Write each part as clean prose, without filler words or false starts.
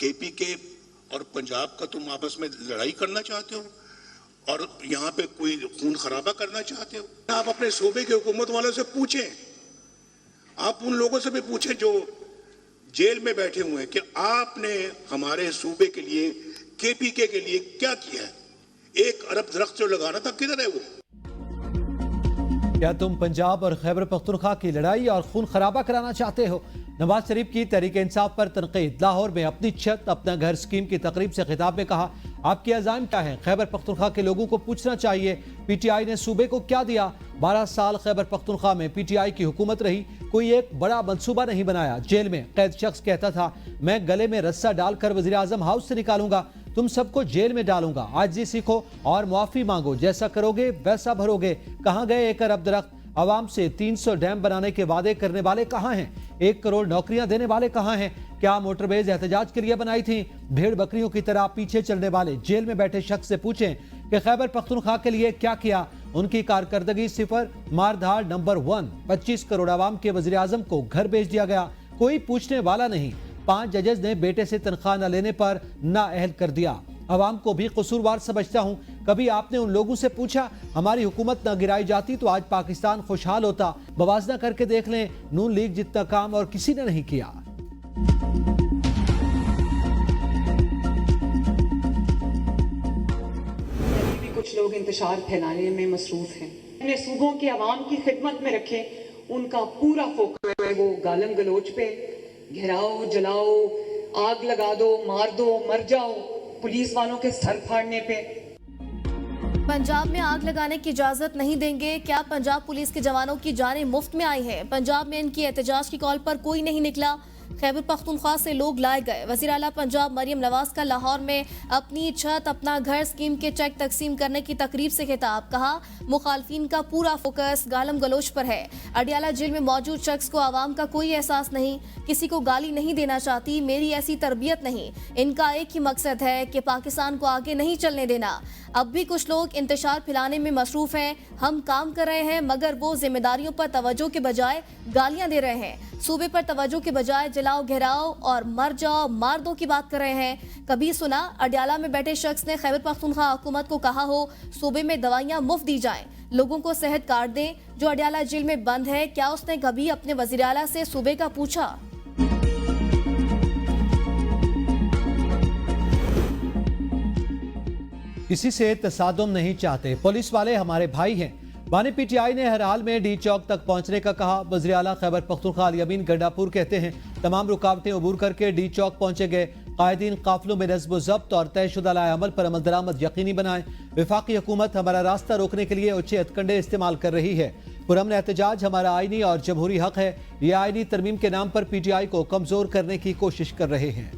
KPK और पंजाब का तुम आपस में लड़ाई करना चाहते हो और यहाँ पे कोई खून खराबा करना चाहते हो? आप अपने सूबे के हुकूमत वालों से पूछें, आप उन लोगों से भी पूछें जो जेल में बैठे हुए हैं कि आपने हमारे सूबे के लिए, केपीके के लिए क्या किया है? 1 अरब दरख्त जो लगाना था, किधर है वो? क्या तुम पंजाब और खैबर पख्तूनख्वा की लड़ाई और खून खराबा कराना चाहते हो? नवाज शरीफ की तहरीक इंसाफ पर तनकीद। लाहौर में अपनी छत अपना घर स्कीम की तकरीब से खिताब में कहा, आपके अज़ाम क्या है? खैबर पख्तूनख्वा के लोगों को पूछना चाहिए, पीटीआई ने सूबे को क्या दिया? 12 साल खैबर पख्तूनख्वा में पीटीआई की हुकूमत रही, कोई एक बड़ा मंसूबा नहीं बनाया। जेल में कैद शख्स कहता था, मैं गले में रस्सा डालकर वज़ीर आज़म हाउस से निकालूंगा, तुम सबको जेल में डालूंगा। आजिज़ी सीखो और मुआफ़ी मांगो, जैसा करोगे वैसा भरोगे। कहाँ गए 1 अरब दरख्त? आवाम से 300 डैम बनाने के वादे करने वाले कहाँ हैं? 1 करोड़ नौकरियां देने वाले कहाँ हैं? क्या मोटरवेज एहतजाज के लिए बनाई थी? भेड़ बकरियों की तरह पीछे चलने वाले जेल में बैठे शख्स से पूछें कि खैबर पख्तूनख्वा के लिए क्या किया। उनकी कारकर्दगी सिफर, मारधाड़ नंबर 1। 25 करोड़ आवाम के वज़ीर आज़म को घर भेज दिया गया, कोई पूछने वाला नहीं। 5 जजेस ने बेटे से तनख्वाह न लेने पर नाअहल कर दिया। अवाम को भी कसूरवार समझता हूँ। कभी आपने उन लोगों से पूछा, हमारी हुकूमत न गिराई जाती तो आज पाकिस्तान खुशहाल होता? बवाजना करके देख लें, नून लीग जितना काम और किसी ने नहीं किया। भी कुछ लोग इंतशार फैलाने में मसरूफ हैं। अपने सूबों के अवाम की खिदमत में रखें। उनका पूरा फोकस है वो गालम गलोच पे, घेराओ, जलाओ, आग लगा दो, मार दो, मर जाओ, पुलिस वालों के सर फाड़ने पे। पंजाब में आग लगाने की इजाजत नहीं देंगे। क्या पंजाब पुलिस के जवानों की जानें मुफ्त में आई हैं? पंजाब में इनकी एहतजाज की कॉल पर कोई नहीं निकला। खैबर पख्तूनख्वा से लोग लाए गए। वज़ीर आला पंजाब मरियम नवाज का लाहौर में अपनी छत अपना घर स्कीम के चेक तकसीम करने की तकरीब से खिताब। कहा, मुखालफिन का पूरा फोकस गालम गलोच पर है। अडियाला जेल में मौजूद शख्स को आवाम का कोई एहसास नहीं, किसी को गाली नहीं देना चाहती, मेरी ऐसी तरबियत नहीं। इनका एक ही मकसद है कि पाकिस्तान को आगे नहीं चलने देना। अब भी कुछ लोग इंतशार फैलाने में मसरूफ हैं। हम काम कर रहे हैं मगर वो जिम्मेदारियों पर तवज्जो के बजाय गालियां दे रहे हैं। सूबे पर तवज्जो के बजाय जलाओ, घेराओ और मर जाओ, मार दो की बात कर रहे हैं। कभी सुना अडियाला में बैठे शख्स ने खैबर पख्तूनख्वा हुकूमत को कहा हो सूबे में दवाइयां मुफ्त दी जाएं, लोगों को सेहत कार्ड दें? जो अडियाला जेल में बंद है, क्या उसने कभी अपने वज़ीर आला से सूबे का पूछा? किसी से तसादुम नहीं चाहते, पुलिस वाले हमारे भाई हैं। बानी पीटीआई ने हर हाल में डी चौक तक पहुंचने का कहा। वज़ीर आला खैबर पख्तूनख्वा अली अमीन गंडापुर कहते हैं, तमाम रुकावटें अबूर करके डी चौक पहुंचे गए। कायदीन काफिलों में नज़्म व ज़ब्त और तयशुदा लाए अमल पर अमल दरामद यकीनी बनाएं। वफाकी हुकूमत हमारा रास्ता रोकने के लिए उच्चे हथकंडे इस्तेमाल कर रही है। पुरअमन एहतजाज हमारा आईनी और जमहूरी हक है। ये आईनी तरमीम के नाम पर पीटीआई को कमजोर करने की कोशिश कर रहे हैं।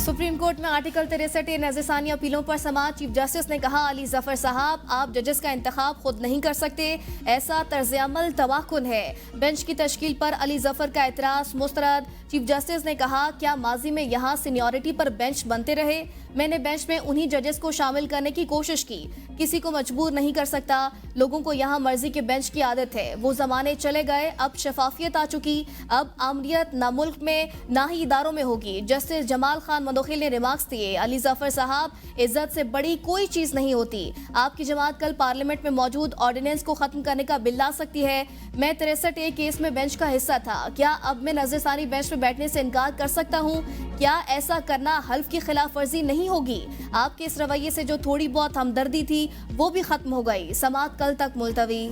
सुप्रीम कोर्ट में आर्टिकल 63 नज़रसानी अपीलों पर समाअत। चीफ जस्टिस ने कहा, अली जफर साहब, आप जजेस का इंतखाब खुद नहीं कर सकते, ऐसा तर्ज अमल तबाहकुन है। बेंच की तश्कील पर अली जफर का एतराज मुस्तरद। चीफ जस्टिस ने कहा, क्या माजी में यहाँ सीनियरिटी पर बेंच बनते रहे? मैंने बेंच में उन्हीं जजेस को शामिल करने की कोशिश की, किसी को मजबूर नहीं कर सकता। लोगों को यहाँ मर्जी के बेंच की आदत है। वो जमाने चले गए, अब शफाफियत आ चुकी। अब आमरीत ना मुल्क में ना ही इदारों में होगी। जस्टिस जमाल खान मंदोखिल ने रिमार्क्स दिए, अली जफर साहब, इज्जत से बड़ी कोई चीज नहीं होती। आपकी जमात कल पार्लियामेंट में मौजूद ऑर्डिनेंस को खत्म करने का बिल ला सकती है। मैं 63A केस में बेंच का हिस्सा था। क्या अब मैं नजरसानी बेंच में बैठने से इनकार कर सकता हूँ? क्या ऐसा करना हल्फ की खिलाफ वर्जी नहीं होगी? आपके इस रवैये से जो थोड़ी बहुत हमदर्दी थी वो भी खत्म हो गई। समाअत कल तक मुलतवी।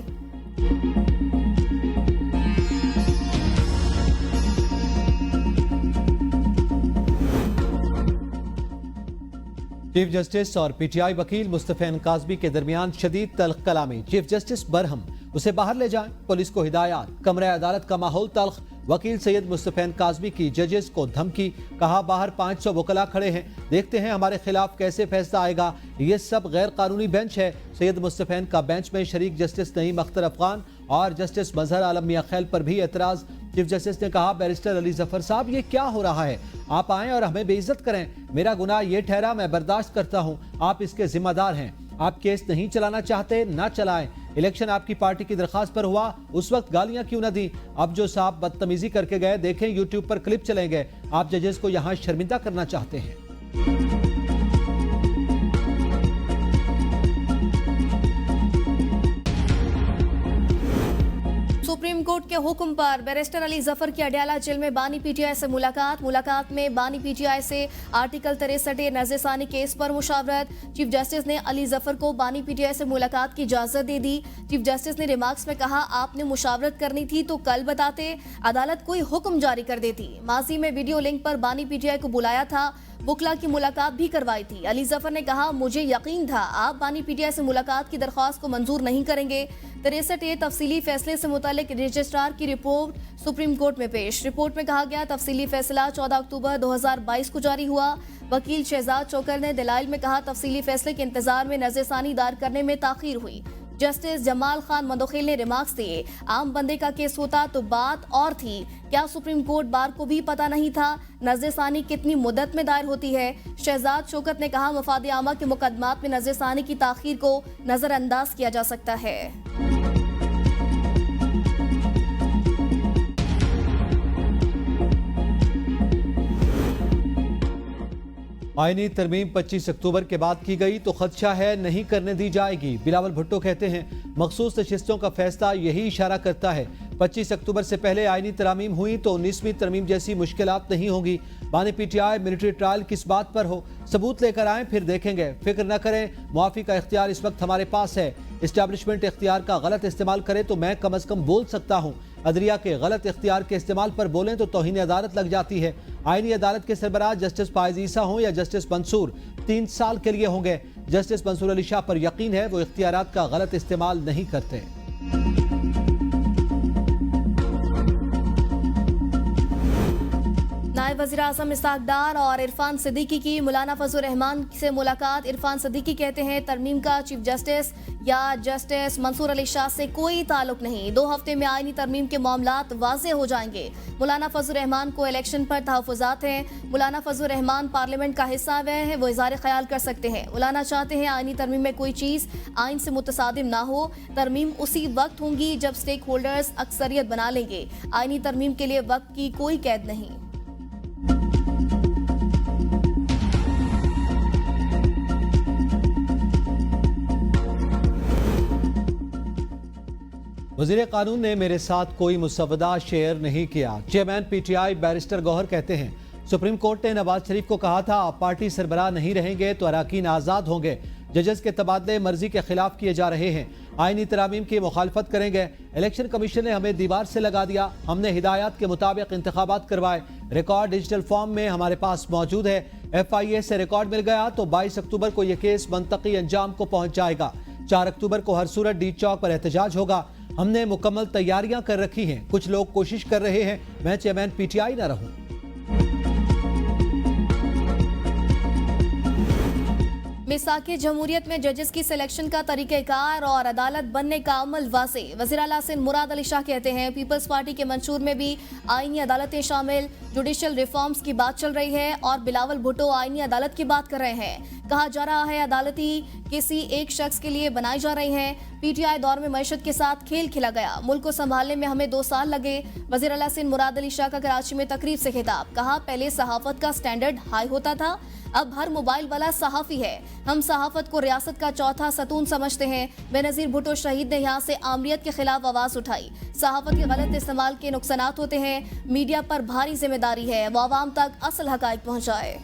चीफ जस्टिस और पीटीआई वकील मुस्तफा काज़मी के दरमियान शदीद तल्ख कलामी। चीफ जस्टिस बरहम, उसे बाहर ले जाएं। पुलिस को हिदायत। कमरे अदालत का माहौल तल्ख। वकील सैयद मुस्तफा काज़मी की जजेस को धमकी। कहा, बाहर 500 वकला खड़े हैं, देखते हैं हमारे खिलाफ कैसे फैसला आएगा। ये सब गैर कानूनी बेंच है। सैयद मुस्तफा का बेंच में शरीक जस्टिस नईम अख्तर अफगान और जस्टिस मजहर आलम मियां खैल पर भी एतराज। चीफ जस्टिस ने कहा, बैरिस्टर अली जफर साहब, ये क्या हो रहा है? आप आएं और हमें बेइज्जत करें। मेरा गुनाह ये ठहरा, मैं बर्दाश्त करता हूं। आप इसके जिम्मेदार हैं। आप केस नहीं चलाना चाहते, ना चलाएं। इलेक्शन आपकी पार्टी की दरखास्त पर हुआ, उस वक्त गालियां क्यों न दी? अब जो साहब बदतमीजी करके गए, देखें यूट्यूब पर क्लिप चलेंगे। आप जजेस को यहां शर्मिंदा करना चाहते हैं। सुप्रीम कोर्ट के हुक्म पर बैरिस्टर अली जफर की अडयाला जेल में बानी पीटीआई से मुलाकात में बानी पीटीआई से आर्टिकल 63 नजरसानी केस पर मुशावरत। चीफ जस्टिस ने अली जफर को बानी पीटीआई से मुलाकात की इजाजत दे दी। चीफ जस्टिस ने रिमार्क्स में कहा, आपने मुशावरत करनी थी तो कल बताते, अदालत कोई हुक्म जारी कर देती। माजी में वीडियो लिंक पर बानी पीटीआई को बुलाया था, बुकला की मुलाकात भी करवाई थी। अली जफर ने कहा, मुझे यकीन था आप बानी पीटीआई से मुलाकात की दरख्वास्त को मंजूर नहीं करेंगे। 63 तफसीली फैसले से मुतालिक रजिस्ट्रार की रिपोर्ट सुप्रीम कोर्ट में पेश। रिपोर्ट में कहा गया, तफसीली फैसला 14 अक्टूबर 2022 को जारी हुआ। वकील शहजाद चौकर ने दलाइल में कहा, तफसीली फैसले के इंतजार में नजरसानी दायर करने में ताखीर हुई। जस्टिस जमाल खान मंदोखेल ने रिमार्क्स दिए, आम बंदे का केस होता तो बात और थी, क्या सुप्रीम कोर्ट बार को भी पता नहीं था नजरसानी कितनी मुद्दत में दायर होती है? शहजाद शौकत ने कहा, मफाद आमा के मुकदमात में नजरसानी की ताखीर को नजरअंदाज किया जा सकता है। आईनी तरमीम 25 अक्टूबर के बाद की गई तो खदशा है नहीं करने दी जाएगी। बिलावल भुट्टो कहते हैं, मखसूस नशिस्तों का फैसला यही इशारा करता है। 25 अक्टूबर से पहले आईनी तरमीम हुई तो 19वीं तरमीम जैसी मुश्किलात नहीं होंगी। बानी पीटीआई मिलिट्री ट्रायल किस बात पर हो, सबूत लेकर आएं फिर देखेंगे। फिक्र न करें, मुआफी का इख्तियार इस वक्त हमारे पास है। इस्टेब्लिशमेंट इख्तियार का गलत इस्तेमाल करे तो मैं कम अज़ कम बोल सकता हूँ। अदलिया के गलत इख्तियार के इस्तेमाल पर बोलें तो तौहीन अदालत लग जाती है। आईनी अदालत के सरबराह जस्टिस फायज ईसा हों या जस्टिस मंसूर 3 साल के लिए होंगे। जस्टिस मंसूर अली शाह पर यकीन है, वो इख्तियारात का गलत इस्तेमाल नहीं करते। नायब वज़ीर आज़म इस्हाक डार और इरफान सिद्दीकी की मौलाना फजल रहमान से मुलाकात। इरफान सिद्दीकी कहते हैं, तरमीम का चीफ जस्टिस या जस्टिस मंसूर अली शाह से कोई ताल्लुक नहीं। 2 हफ्ते में आईनी तरमीम के मामलात वाज़े हो जाएंगे। मौलाना फजल रहमान को इलेक्शन पर तहफ़्फ़ुज़ात हैं। मौलाना फजल रहमान पार्लियामेंट का हिस्सा हुए हैं, वो इज़हार ख्याल कर सकते हैं। मौलाना चाहते हैं आईनी तरमीम में कोई चीज़ आइन से मुतसादिम ना हो। तरमीम उसी वक्त होंगी जब स्टेक होल्डर्स अक्सरियत बना लेंगे। आईनी तरमीम के लिए वक्त की कोई कैद नहीं। वज़ीर कानून ने मेरे साथ कोई मुसवदा शेयर नहीं किया। चेयरमैन पीटीआई बैरिस्टर गौहर कहते हैं, सुप्रीम कोर्ट ने नवाज शरीफ को कहा था आप पार्टी सरबराह नहीं रहेंगे तो अराकीन आज़ाद होंगे। जजेस के तबादले मर्जी के खिलाफ किए जा रहे हैं। आईनी तरामीम की मुखालफत करेंगे। इलेक्शन कमीशन ने हमें दीवार से लगा दिया। हमने हिदायत के मुताबिक इंतखाबात करवाए। रिकॉर्ड डिजिटल फॉर्म में हमारे पास मौजूद है। FIA से रिकॉर्ड मिल गया तो 22 अक्टूबर को यह केस मंतकी अंजाम को पहुंच जाएगा। 4 अक्टूबर को हर सूरत डी चौक पर एहतजाज होगा। हमने मुकम्मल तैयारियां कर रखी हैं। कुछ लोग कोशिश कर रहे हैं मैं चेयरमैन पीटीआई ना रहूं। मिसाक जमहूरियत में जजेस की सिलेक्शन का तरीक़ेकार और अदालत बनने का अमल वाज़े। वज़ीर आला सिंध मुराद अली शाह कहते हैं, पीपल्स पार्टी के मंशूर में भी आईनी अदालतें शामिल, जुडिशल रिफॉर्म्स की बात चल रही है और बिलावल भुट्टो आईनी अदालत की बात कर रहे हैं। कहा जा रहा है अदालती किसी एक शख्स के लिए बनाई जा रही हैं। पीटीआई दौर में मईशत के साथ खेल खेला गया। मुल्क को संभालने में हमें 2 साल लगे। वज़ीर आला सिंध मुराद अली शाह का कराची में तकरीब से खिताब। कहा, पहले सहाफत का स्टैंडर्ड हाई होता था, अब हर मोबाइल वाला सहाफ़ी है। हम सहाफत को रियासत का चौथा सतून समझते हैं। बेनज़ीर भुट्टो शहीद ने यहाँ से आमरीत के खिलाफ आवाज़ उठाई। सहाफत के गलत इस्तेमाल के नुकसानात होते हैं। मीडिया पर भारी जिम्मेदारी है, वो आवाम तक असल हक़ाइक़ पहुँचाए।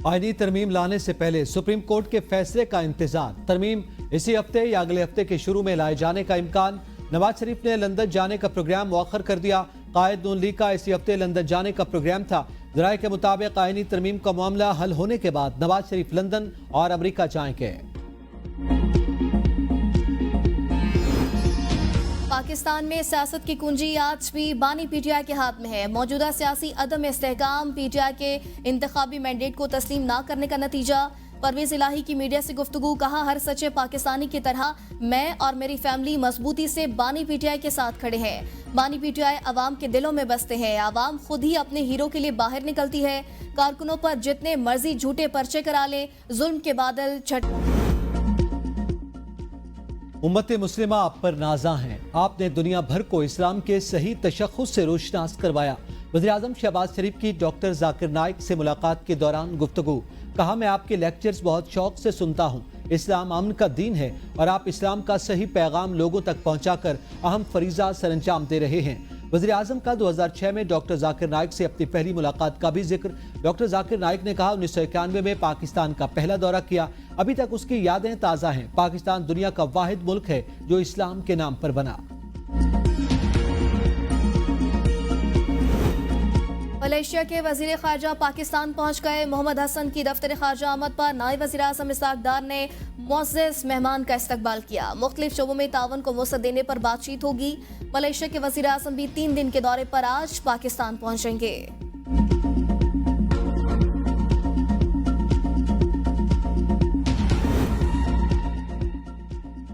आईनी तरमीम लाने से पहले सुप्रीम कोर्ट के फैसले का इंतजार। तरमीम इसी हफ्ते या अगले हफ्ते के शुरू में लाए जाने का इम्कान। नवाज शरीफ ने लंदन जाने का प्रोग्राम मुअख्खर कर दिया। कायद नून लीग का इसी हफ्ते लंदन जाने का प्रोग्राम था। ज़राए के मुताबिक आईनी तरमीम का मामला हल होने के बाद नवाज शरीफ लंदन और अमरीका जाएंगे। पाकिस्तान में सियासत की कुंजी आज भी बानी पीटीआई के हाथ में है। मौजूदा सियासी अदम इस्तेहकाम पीटीआई के इंतखाबी मैंडेट को तस्लीम ना करने का नतीजा। परवेज इलाही की मीडिया से गुफ्तगू, कहा हर सच्चे पाकिस्तानी की तरह मैं और मेरी फैमिली मजबूती से बानी पीटीआई के साथ खड़े हैं। बानी पीटीआई आवाम के दिलों में बसते हैं। आवाम खुद ही अपने हीरो के लिए बाहर निकलती है। कारकुनों पर जितने मर्जी झूठे पर्चे करा ले, जुल्म के बादल छट। उम्मत मुस्लिमा आप पर नाजा हैं। आपने दुनिया भर को इस्लाम के सही तशख़्ख़ुस से रोशनास करवाया। वज़ीर-ए-आज़म शहबाज शरीफ की डॉक्टर जाकिर नाइक से मुलाकात के दौरान गुफ्तगू, कहा मैं आपके लेक्चर्स बहुत शौक से सुनता हूँ। इस्लाम अमन का दीन है और आप इस्लाम का सही पैगाम लोगों तक पहुँचाकर अहम फरीज़ा सरअंजाम दे रहे हैं। वज़ीर-ए-आज़म का 2006 में डॉक्टर जाकिर नाइक से अपनी पहली मुलाकात का भी जिक्र। डॉक्टर जाकिर नाइक ने कहा 1991 में पाकिस्तान का पहला दौरा किया, अभी तक उसकी यादें ताज़ा हैं। पाकिस्तान दुनिया का वाहिद मुल्क है जो इस्लाम के नाम पर बना। मलेशिया के वजीर खारजा पाकिस्तान पहुंच गए। मोहम्मद हसन की दफ्तर खारजा आमद पर नायब वज़ीर आज़म इसहाक डार ने मुअज़्ज़ज़ मेहमान का इस्तकबाल किया। मुख्तलिफ शोबों में तावन को वसअत देने पर बातचीत होगी। मलेशिया के वज़ीर आज़म भी 3 दिन के दौरे पर आज पाकिस्तान पहुंचेंगे।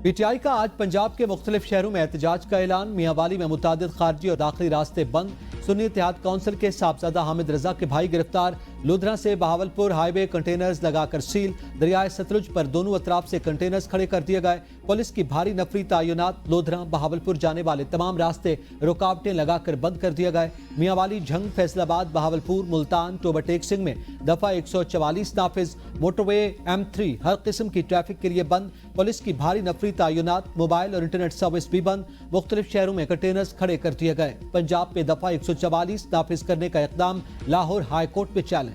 पीटीआई का आज पंजाब के मुख्तलिफ शहरों में एहतजाज का ऐलान। मियांवाली में मुतादिद खारजी और दाखिली रास्ते बंद। सुन्नी इत्तेहाद काउंसिल के साहबजादा हामिद रजा के भाई गिरफ्तार। लुधियाना से बहावलपुर हाईवे कंटेनर्स लगाकर सील। दरियाए सतलुज पर दोनों अतराफ से कंटेनर्स खड़े कर दिए गए। पुलिस की भारी नफरी तैनात। लुधियाना बहावलपुर जाने वाले तमाम रास्ते रुकावटें लगाकर बंद कर दिए गए। मियांवाली, झंग, फैसलाबाद, बहावलपुर, मुल्तान, टोबरटेक सिंह में दफा 144 नाफिज। मोटरवे M3 हर किस्म की ट्रैफिक के लिए बंद। पुलिस की भारी नफरी तैनात। मोबाइल और इंटरनेट सर्विस भी बंद। मुख्तलिफ शहरों में कंटेनर्स खड़े कर दिए गए। पंजाब में दफा 144 नाफिज करने का इकदाम। लाहौर हाई कोर्ट में चैलेंज।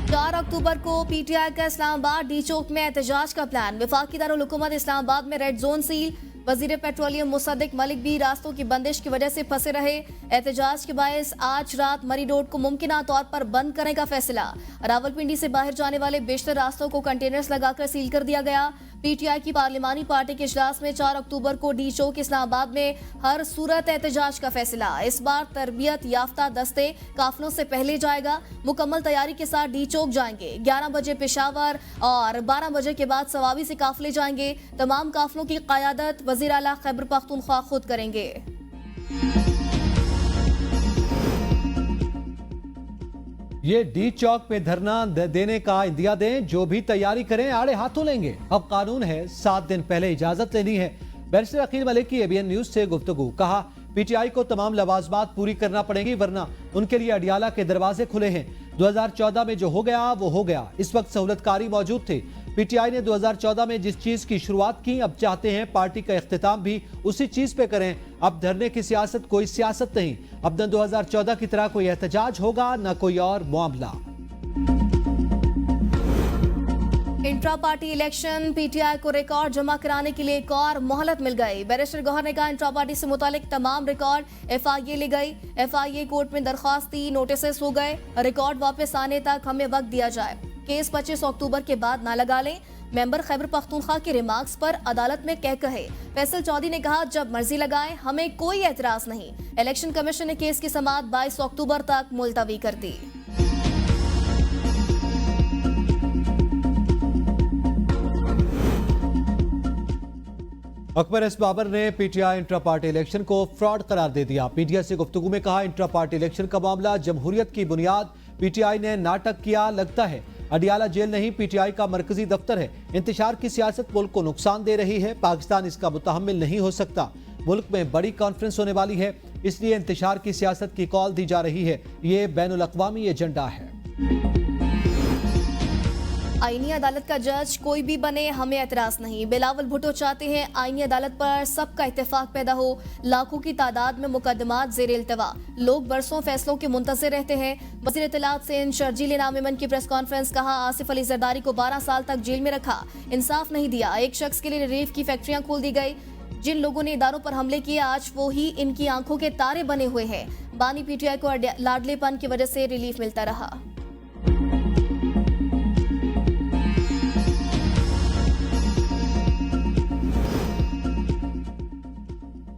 4 अक्टूबर को पीटीआई का इस्लामाबाद डी चौक में एहतजाज का प्लान। वफाकी दारुल हुकूमत इस्लामाबाद में रेड जोन सील। वजीर पेट्रोलियम मुसद्दिक मलिक भी रास्तों की बंदिश की वजह से फंसे रहे। एहतजाज के बायस आज रात मरी रोड को मुमकिन तौर पर बंद करने का फैसला। रावलपिंडी से बाहर जाने वाले बेशतर रास्तों को कंटेनर्स लगाकर सील कर दिया गया। पीटीआई की पार्लिमानी पार्टी के इजलास में 4 अक्टूबर को डी चौक इस्लामाबाद में हर सूरत एहतजाज का फैसला। इस बार तरबियत याफ्ता दस्ते काफिलों से पहले जाएगा। मुकम्मल तैयारी के साथ डी चौक जाएंगे। 11 बजे पेशावर और 12 बजे के बाद सवाबी से काफिले जाएंगे। तमाम काफिलों की क़यादत वज़ीर आला खैबर पख्तूनख्वा खुद करेंगे। ये डी चौक पे धरना देने का इंदिया दें, जो भी तैयारी करें आड़े हाथों लेंगे। अब कानून है, 7 दिन पहले इजाजत लेनी है। बैरिस्टर अकील मलिक की ABN न्यूज से गुफ्तगू, कहा पीटीआई को तमाम लवाजमात पूरी करना पड़ेगी वरना उनके लिए अडियाला के दरवाजे खुले हैं। 2014 में जो हो गया वो हो गया। इस वक्त सहूलतकारी मौजूद थे। पीटीआई ने 2014 में जिस चीज की शुरुआत की, अब चाहते हैं पार्टी का इख्तिताम भी उसी चीज पे करें। अब धरने की सियासत कोई सियासत नहीं। अब न 2014 की तरह कोई एहतजाज होगा न कोई और मामला। इंट्रा पार्टी इलेक्शन, पीटीआई को रिकॉर्ड जमा कराने के लिए एक और मोहलत मिल गई। बैरिस्टर गौहर ने कहा इंट्रा पार्टी से मुतालिक तमाम रिकॉर्ड FIA ले गई। FIA कोर्ट में दरख्वास्त दी, नोटिस हो गए। रिकॉर्ड वापस आने तक हमें वक्त दिया जाए। केस 25 अक्टूबर के बाद ना लगा लें। मेंबर खैबर पख्तूनख्वा के रिमार्क्स पर अदालत में कह कहे। फैसल चौधरी ने कहा जब मर्जी लगाएं, हमें कोई एतराज नहीं। इलेक्शन कमीशन ने केस की समाअत 22 अक्टूबर तक मुलतवी कर दी। अकबर एस बाबर ने पीटीआई इंट्रा पार्टी इलेक्शन को फ्रॉड करार दे दिया। मीडिया से गुफ्तगू में कहा इंट्रा पार्टी इलेक्शन का मामला जमहूरियत की बुनियाद। पीटीआई ने नाटक किया, लगता है अडियाला जेल नहीं पीटीआई का मरकजी दफ्तर है। इंतशार की सियासत मुल्क को नुकसान दे रही है। पाकिस्तान इसका मुतहम्मिल नहीं हो सकता। मुल्क में बड़ी कॉन्फ्रेंस होने वाली है, इसलिए इंतशार की सियासत की कॉल दी जा रही है। ये बैनुल अक़वामी एजेंडा है। आईनी अदालत का जज कोई भी बने, हमें एतराज नहीं। बिलावल भुट्टो चाहते हैं आईनी अदालत पर सबका इत्तेफाक पैदा हो। लाखों की तादाद में मुकदमात ज़ेर इल्तवा। लोग बरसों फैसलों के मुंतज़िर रहते हैं। वज़ीर इत्तलात सिंध शर्जील इनाम मेमन की प्रेस कॉन्फ्रेंस, कहा आसिफ अली जरदारी को 12 साल तक जेल में रखा, इंसाफ नहीं दिया। एक शख्स के लिए रिलीफ की फैक्ट्रियां खोल दी गई। जिन लोगों ने इदारों पर हमले किए आज वो ही इनकी आंखों के तारे बने हुए हैं। बानी पीटीआई को लाडलेपन की वजह से रिलीफ मिलता रहा।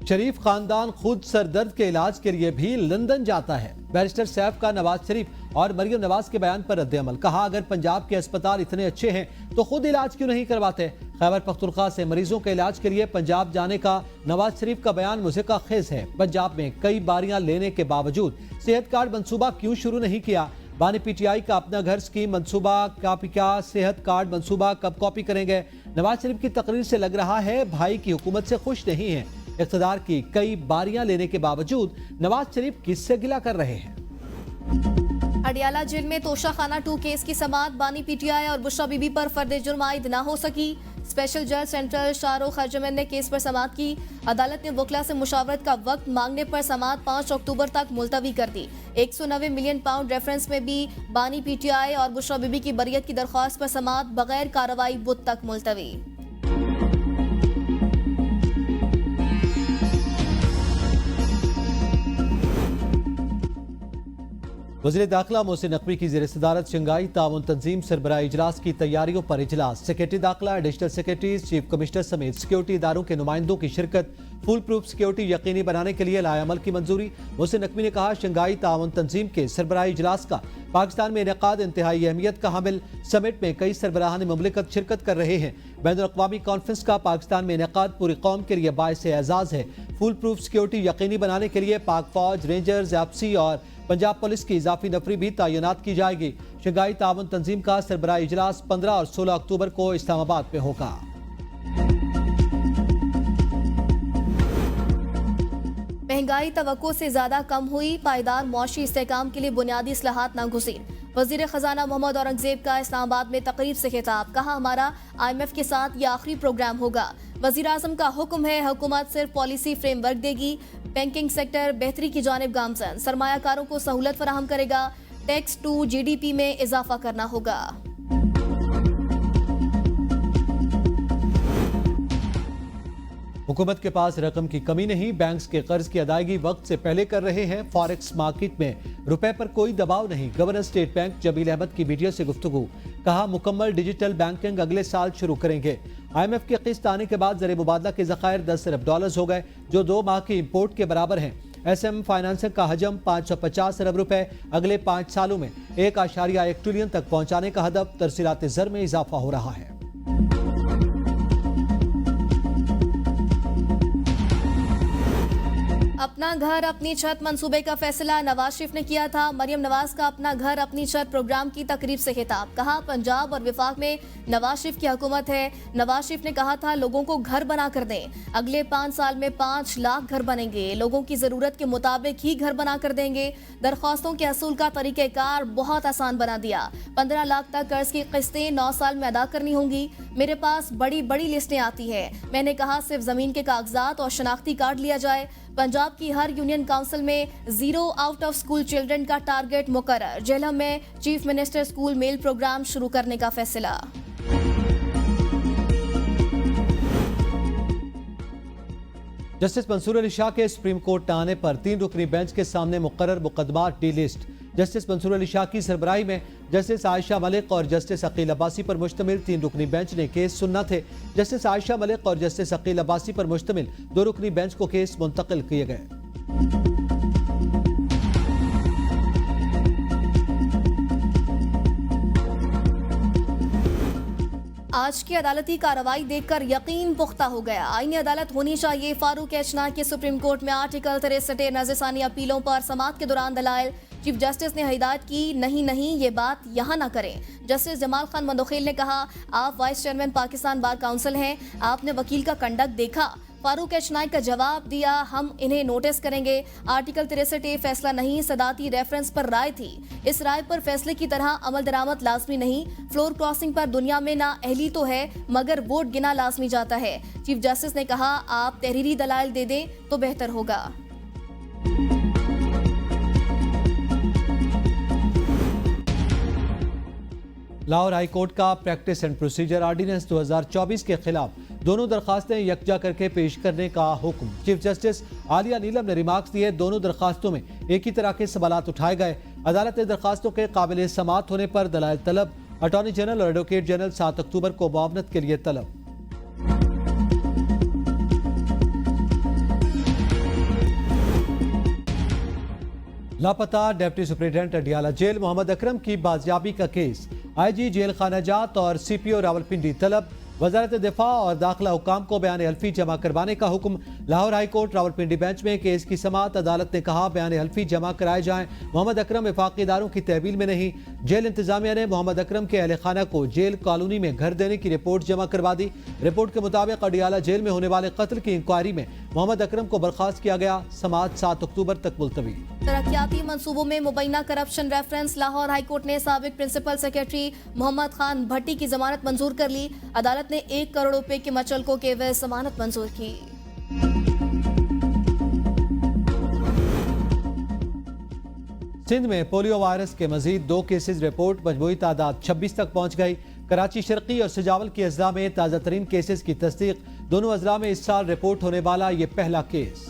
शरीफ खानदान खुद सरदर्द के इलाज के लिए भी लंदन जाता है। बैरिस्टर सैफ का नवाज शरीफ और मरियम नवाज के बयान पर रद्द-ए-अमल। कहा, अगर पंजाब के अस्पताल इतने अच्छे हैं तो खुद इलाज क्यों नहीं करवाते। खैबर पख्तूनख्वा से मरीजों के इलाज के लिए पंजाब जाने का नवाज शरीफ का बयान मुझे खेज है। पंजाब में कई बारियां लेने के बावजूद सेहत कार्ड मंसूबा क्यों शुरू नहीं किया। बानी पीटीआई का अपना घर स्कीम मंसूबा क्या सेहत कार्ड मंसूबा कब कॉपी करेंगे। नवाज शरीफ की तकरीर से लग रहा है भाई की हुकूमत से खुश नहीं है। इख्तिदार की कई बारियां लेने के बावजूद नवाज शरीफ किससे गिला कर रहे हैं। अडियाला जेल में तोशाखाना 2 केस की समाअत। बानी पीटीआई और बुशरा बीबी पर फर्द जुर्म आयद न हो सकी। स्पेशल जज सेंट्रल शाहरुख खरजमन ने केस पर समाअत की। अदालत ने वकला से मुशावरत का वक्त मांगने पर समाअत 5 अक्टूबर तक मुलतवी कर दी। 190 मिलियन पाउंड रेफरेंस में भी बानी पीटीआई और बुशरा बीबी की बरियत की दरख्वास्त पर समाअत बगैर कार्रवाई बुध तक मुलतवी। वज़ीर दाखिला मोहसिन नकवी की ज़ेर सदारत शंघाई ताउन तंजीम सरबराही इजलास की तैयारियों पर इजलास। सेक्रेटरी दाखिला, एडिशनल सेक्रेटरीज, चीफ कमिश्नर समेत सिक्योरिटी इदारों के नुमाइंदों की शिरकत। फुल प्रूफ सिक्योरिटी यकीनी बनाने के लिए लाएअमल की मंजूरी। मोहसिन नकवी ने कहा, शंघाई ताउन तंजीम के सरबराही इजलास का पाकिस्तान में इनेकाद इंतहाई अहमियत का हामिल। समिट में कई सरबराहान मुमलिकत शिरकत कर रहे हैं। बैनुल-अक़वामी कॉन्फ्रेंस का पाकिस्तान में इनेकाद पूरी कौम के लिए बाइस एजाज है। फुल प्रूफ सिक्योरिटी यकीनी बनाने के लिए पाक फौज, रेंजर्स, एफसी और पंजाब पुलिस की इजाफी नफरी भी तैनात की जाएगी। शंघाई ताउन तंजीम का सरबराही इजलास 15 और 16 अक्टूबर को इस्लामाबाद में होगा। महंगाई तवक्को से ज्यादा कम हुई। पायदार मुआशी इस्तेहकाम के लिए बुनियादी इस्लाहात नागुज़ीर। वज़ीर ख़जाना मोहम्मद औरंगज़ेब का इस्लामाबाद में तकरीब से खिताब। कहा, हमारा IMF के साथ ये आखिरी प्रोग्राम होगा। वज़ीर आज़म का हुक्म है, हुकूमत सिर्फ पॉलिसी फ्रेमवर्क देगी। बैंकिंग सेक्टर बेहतरी की जानिब गामजन। सरमायाकारों को सहूलत फराहम करेगा। टैक्स टू GDP में इजाफा करना होगा। हुकूमत के पास रकम की कमी नहीं। बैंक्स के कर्ज की अदायगी वक्त से पहले कर रहे हैं। फॉरेक्स मार्केट में रुपए पर कोई दबाव नहीं। Governor state bank Jameel Ahmed की मीडिया से गुफ्तगू। कहा, मुकम्मल डिजिटल बैंकिंग अगले साल शुरू करेंगे। IMF की किस्त आने के बाद ज़र मुबादला के ज़खायर 10 अरब डॉलर हो गए, जो 2 माह की इम्पोर्ट के बराबर हैं। SM फाइनेंसिंग का हजम 550 अरब रुपए अगले 5 सालों में 1.1 ट्रिलियन तक पहुंचाने का हदफ। तरसीलात ज़र में इजाफा हो रहा है। अपना घर अपनी छत मंसूबे का फैसला नवाज शरीफ ने किया था। मरियम नवाज का अपना घर अपनी छत प्रोग्राम की तकरीब से खिताब। कहा, पंजाब और विफाक में नवाज शरीफ की हुकूमत है। नवाज शरीफ ने कहा था, लोगों को घर बना कर दें। अगले 5 साल में 5 लाख घर बनेंगे। लोगों की जरूरत के मुताबिक ही घर बना कर देंगे। दरख्वास्तों के असूल का तरीक़ेकार बहुत आसान बना दिया। 15 लाख तक कर्ज की किस्तें 9 साल में अदा करनी होंगी। मेरे पास बड़ी बड़ी लिस्टें आती है। मैंने कहा, सिर्फ जमीन के कागजात और शनाख्ती कार्ड लिया जाए। पंजाब की हर यूनियन काउंसिल में 0 आउट ऑफ स्कूल चिल्ड्रन का टारगेट मुकर्रर। जेलम में chief minister school meal programme शुरू करने का फैसला। जस्टिस मंसूर अली शाह के सुप्रीम कोर्ट न आने पर 3 रुकनी बेंच के सामने मुकर्रर मुकदमात delist. Justice Mansoor Ali Shah की सरबराही में जस्टिस आयशा मलिक और जस्टिस अकील अब्बासी पर मुश्तमिल 3 रुकनी बेंच ने केस सुनना थे। जस्टिस आयशा मलिक और जस्टिस अकील अब्बासी पर मुश्तमिल 2 रुकनी बेंच को केस मुंतकिल किए गए। आज की अदालती कार्रवाई देखकर यकीन पुख्ता हो गया। आईनी अदालत होनी चाहिए। फारूक एचना के सुप्रीम कोर्ट में आर्टिकल 63 नज़रसानी अपीलों पर समाअत के दौरान दलाइल। चीफ जस्टिस ने हिदायत की, नहीं ये बात यहाँ ना करें। जस्टिस जमाल खान मंदोखेल ने कहा, आप vice chairman Pakistan bar council हैं, आपने वकील का कंडक्ट देखा। फारूक एच नाइक का जवाब दिया, हम इन्हें नोटिस करेंगे। आर्टिकल 63 फैसला नहीं, सदाती रेफरेंस पर राय थी। इस राय पर फैसले की तरह अमल दरामद लाजमी नहीं। फ्लोर क्रॉसिंग पर दुनिया में ना अहली तो है, मगर वोट गिना लाजमी जाता है। चीफ जस्टिस ने कहा, आप तहरीरी दलाइल दे दें तो बेहतर होगा। लाहौर हाई कोर्ट का प्रैक्टिस एंड प्रोसीजर ऑर्डिनेंस 2024 के खिलाफ दोनों दरखास्तें यकजा करके पेश करने का हुक्म। चीफ जस्टिस आलिया नीलम ने रिमार्क्स दिए, दोनों दरखास्तों में एक ही तरह के सवालात उठाए गए। अदालत ने दरखास्तों के काबिल समाअत होने पर दलाइल तलब। अटॉर्नी जनरल और एडवोकेट जनरल 7 अक्टूबर को मुआवनत के लिए तलब। लापता deputy superintendent Adiala jail Muhammad Akram की बाजियाबी का केस। आईजी जेल खाना जात और सीपीओ रावलपिंडी तलब। वजारत दिफा और दाखिला हुकाम को बयान हल्फी जमा करवाने का हुक्म। Lahore high court Rawalpindi bench में केस की समाअत। अदालत ने कहा बयान हल्फी जमा कराए जाएं। मोहम्मद अकरम वफाकी इदारों की तहवील में नहीं। जेल इंतजामिया ने मोहम्मद अकरम के अहल खाना को जेल कॉलोनी में घर देने की रिपोर्ट जमा करवा दी। रिपोर्ट के मुताबिक अडियाला जेल में होने वाले कत्ल की इंक्वायरी में मोहम्मद अकरम को बर्खास्त किया गया। समाअत 7 अक्टूबर तक मुलतवी। तरक्याती मंसूबों में मुबैना करप्शन रेफरेंस। लाहौर हाईकोर्ट ने साबिक प्रिंसिपल सेक्रेटरी मोहम्मद खान भट्टी की जमानत मंजूर कर ली। अदालत ने 1 करोड़ रुपए के मचलकों के एवज जमानत मंजूर की। सिंध में पोलियो वायरस के मजीद 2 केसेज रिपोर्ट। मजमूई तादाद 26 तक पहुंच गई। कराची शर्की और सजावल के अजला में ताज़ा तरीन केसेज की तस्दीक। दोनों अजला में इस साल रिपोर्ट होने वाला ये पहला केस।